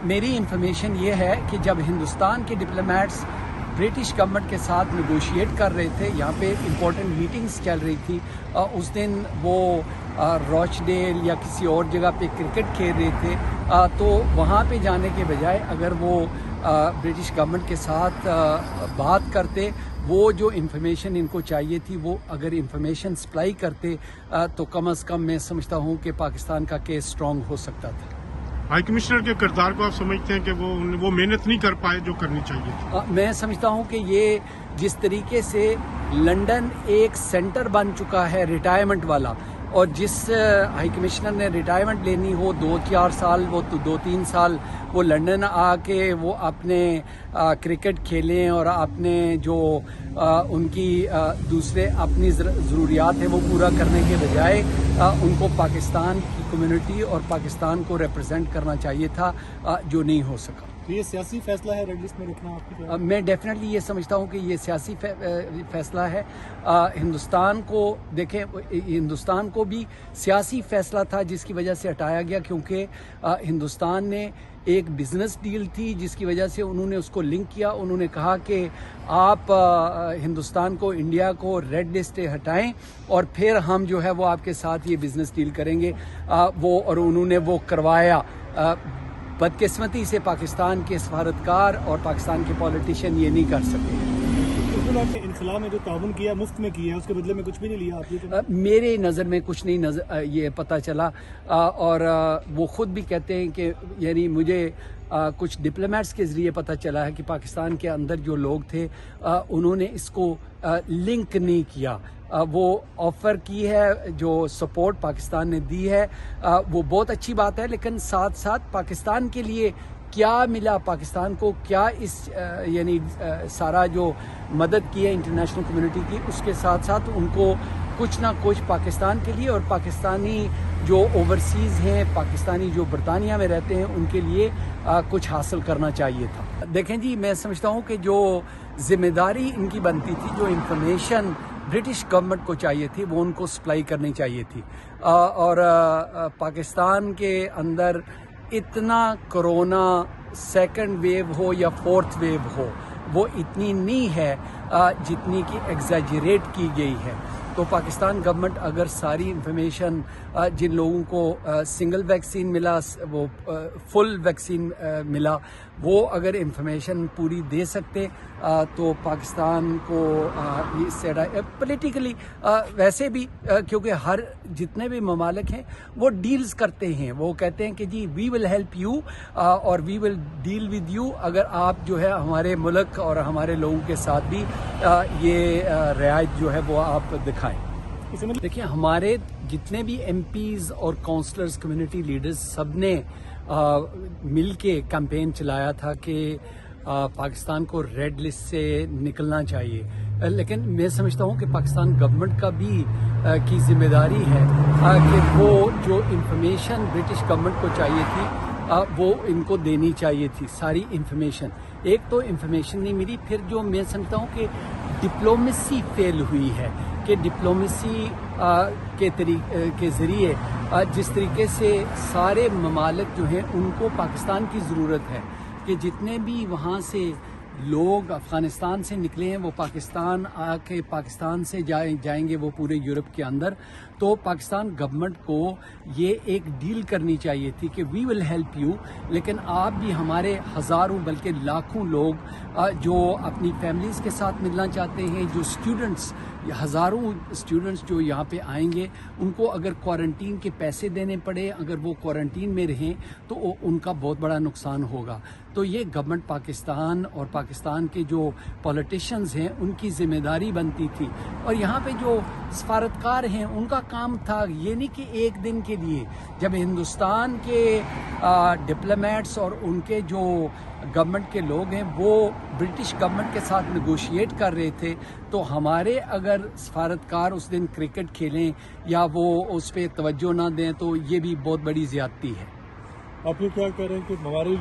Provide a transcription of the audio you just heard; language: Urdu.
میری انفارمیشن یہ ہے کہ جب ہندوستان کے ڈپلومیٹس برٹش گورنمنٹ کے ساتھ نیگوشیٹ کر رہے تھے، یہاں پہ امپورٹنٹ میٹنگز چل رہی تھی، اس دن وہ راچ ڈیل یا کسی اور جگہ پہ کرکٹ کھیل رہے تھے، تو وہاں پہ جانے کے بجائے اگر وہ برٹش گورنمنٹ کے ساتھ بات کرتے، وہ جو انفارمیشن ان کو چاہیے تھی وہ اگر انفارمیشن سپلائی کرتے تو کم از کم میں سمجھتا ہوں کہ پاکستان کا کیس اسٹرانگ ہو سکتا تھا۔ ہائی کمشنر کے کردار کو آپ سمجھتے ہیں کہ وہ محنت نہیں کر پائے جو کرنی چاہیے تھی؟ میں سمجھتا ہوں کہ یہ جس طریقے سے لنڈن ایک سینٹر بن چکا ہے ریٹائرمنٹ والا، اور جس ہائی کمشنر نے ریٹائرمنٹ لینی ہو 2-4 سال، وہ 2-3 سال وہ لنڈن آ کے وہ اپنے کرکٹ کھیلیں اور اپنے جو ان کی دوسرے اپنی ضروریات ہیں وہ پورا کرنے کے بجائے ان کو پاکستان کی کمیونٹی اور پاکستان کو ریپرزینٹ کرنا چاہیے تھا، جو نہیں ہو سکا۔ تو یہ سیاسی فیصلہ ہے ریڈ لسٹ میں رکھنا آپ کی؟ میں ڈیفینیٹلی یہ سمجھتا ہوں کہ یہ سیاسی فیصلہ ہے۔ ہندوستان کو دیکھیں، ہندوستان کو بھی سیاسی فیصلہ تھا جس کی وجہ سے ہٹایا گیا، کیونکہ ہندوستان نے ایک بزنس ڈیل تھی جس کی وجہ سے انہوں نے اس کو لنک کیا۔ انہوں نے کہا کہ آپ ہندوستان کو، انڈیا کو ریڈ لسٹ سے ہٹائیں اور پھر ہم جو ہے وہ آپ کے ساتھ یہ بزنس ڈیل کریں گے، اور انہوں نے وہ کروایا۔ بدقسمتی سے پاکستان کے سفارتکار اور پاکستان کے پولیٹیشین یہ نہیں کر سکتے۔ انخلا میں جو تعاون کیا مفت میں کیا ہے، اس کے بدلے میں کچھ بھی نہیں لیا آپ؟ میرے نظر میں کچھ نہیں یہ پتہ چلا، اور وہ خود بھی کہتے ہیں کہ یعنی مجھے کچھ ڈپلومیٹس کے ذریعے پتہ چلا ہے کہ پاکستان کے اندر جو لوگ تھے انہوں نے اس کو لنک نہیں کیا۔ وہ آفر کی ہے، جو سپورٹ پاکستان نے دی ہے وہ بہت اچھی بات ہے، لیکن ساتھ ساتھ پاکستان کے لیے کیا ملا، پاکستان کو کیا اس یعنی سارا جو مدد کی ہے انٹرنیشنل کمیونٹی کی، اس کے ساتھ ساتھ ان کو کچھ نہ کچھ پاکستان کے لیے اور پاکستانی جو اوورسیز ہیں، پاکستانی جو برطانیہ میں رہتے ہیں، ان کے لیے کچھ حاصل کرنا چاہیے تھا۔ دیکھیں جی، میں سمجھتا ہوں کہ جو ذمہ داری ان کی بنتی تھی، جو انفارمیشن برٹش گورنمنٹ کو چاہیے تھی وہ ان کو سپلائی کرنی چاہیے تھی، اور پاکستان کے اندر اتنا کرونا سیکنڈ ویو ہو یا فورتھ ویو ہو، وہ اتنی نہیں ہے جتنی کہ ایگزیجریٹ کی گئی ہے۔ تو پاکستان گورنمنٹ اگر ساری انفارمیشن جن لوگوں کو سنگل ویکسین ملا، وہ فل ویکسین ملا، وہ اگر انفارمیشن پوری دے سکتے تو پاکستان کو اس سے پولیٹیکلی ویسے بھی، کیونکہ ہر جتنے بھی ممالک ہیں وہ ڈیلز کرتے ہیں، وہ کہتے ہیں کہ جی وی ول ہیلپ یو اور وی ول ڈیل ود یو، اگر آپ جو ہے ہمارے ملک اور ہمارے لوگوں کے ساتھ بھی یہ رعایت جو ہے وہ آپ دکھائیں۔ دیکھیں، ہمارے جتنے بھی ایم پیز اور کونسلرز، کمیونٹی لیڈرز، سب نے مل کے کیمپین چلایا تھا کہ پاکستان کو ریڈ لسٹ سے نکلنا چاہیے، لیکن میں سمجھتا ہوں کہ پاکستان گورنمنٹ کا بھی کی ذمہ داری ہے کہ وہ جو انفارمیشن برٹش گورنمنٹ کو چاہیے تھی وہ ان کو دینی چاہیے تھی، ساری انفارمیشن۔ ایک تو انفارمیشن نہیں ملی، پھر جو میں سمجھتا ہوں کہ ڈپلومیسی فیل ہوئی ہے، کہ ڈپلومیسی کے ذریعے جس طریقے سے سارے ممالک جو ہیں ان کو پاکستان کی ضرورت ہے کہ جتنے بھی وہاں سے لوگ افغانستان سے نکلے ہیں وہ پاکستان آ کے پاکستان سے جائیں گے وہ پورے یورپ کے اندر، تو پاکستان گورنمنٹ کو یہ ایک ڈیل کرنی چاہیے تھی کہ وی ول ہیلپ یو، لیکن آپ بھی ہمارے ہزاروں بلکہ لاکھوں لوگ جو اپنی فیملیز کے ساتھ ملنا چاہتے ہیں، جو اسٹوڈنٹس، ہزاروں اسٹوڈنٹس جو یہاں پہ آئیں گے، ان کو اگر کوارنٹین کے پیسے دینے پڑے، اگر وہ کوارنٹین میں رہیں تو ان کا بہت بڑا نقصان ہوگا۔ تو یہ گورنمنٹ پاکستان اور پاکستان کے جو پولیٹیشنز ہیں ان کی ذمہ داری بنتی تھی، اور یہاں پہ جو سفارتکار ہیں ان کا کام تھا یہ نہیں کہ ایک دن کے لیے، جب ہندوستان کے ڈپلومیٹس اور ان کے جو گورنمنٹ کے لوگ ہیں وہ برٹش گورنمنٹ کے ساتھ نیگوشیٹ کر رہے تھے، تو ہمارے اگر سفارتکار اس دن کرکٹ کھیلیں یا وہ اس پہ توجہ نہ دیں تو یہ بھی بہت بڑی زیادتی ہے۔ آپ یہ کیا کہہ رہے ہیں کہ ہمارے